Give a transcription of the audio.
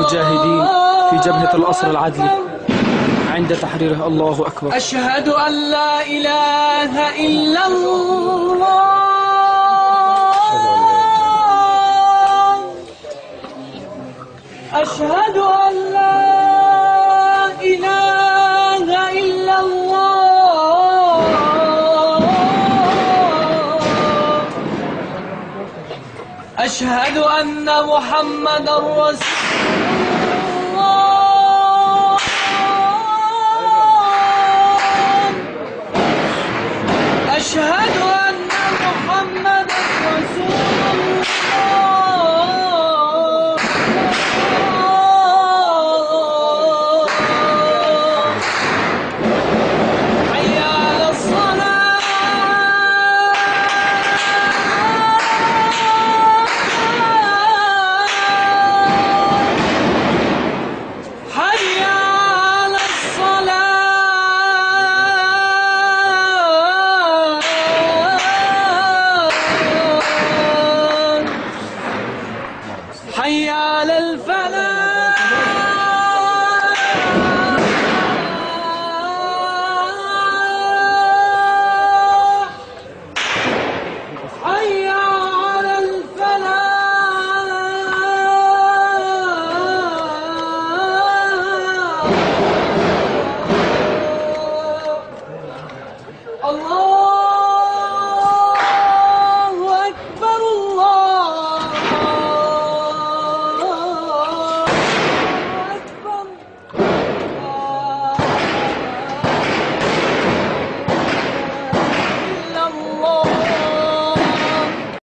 المجاهدين في جبهة الأسر العدلي عند تحريره. الله أكبر. أشهد أن لا إله إلا الله. أشهد أن لا إله إلا الله. أشهد أن محمدا رسول الله. أشهد أن محمدا رسول الله. حي على الصلاة. حي على الصلاة. حي على الفلاح.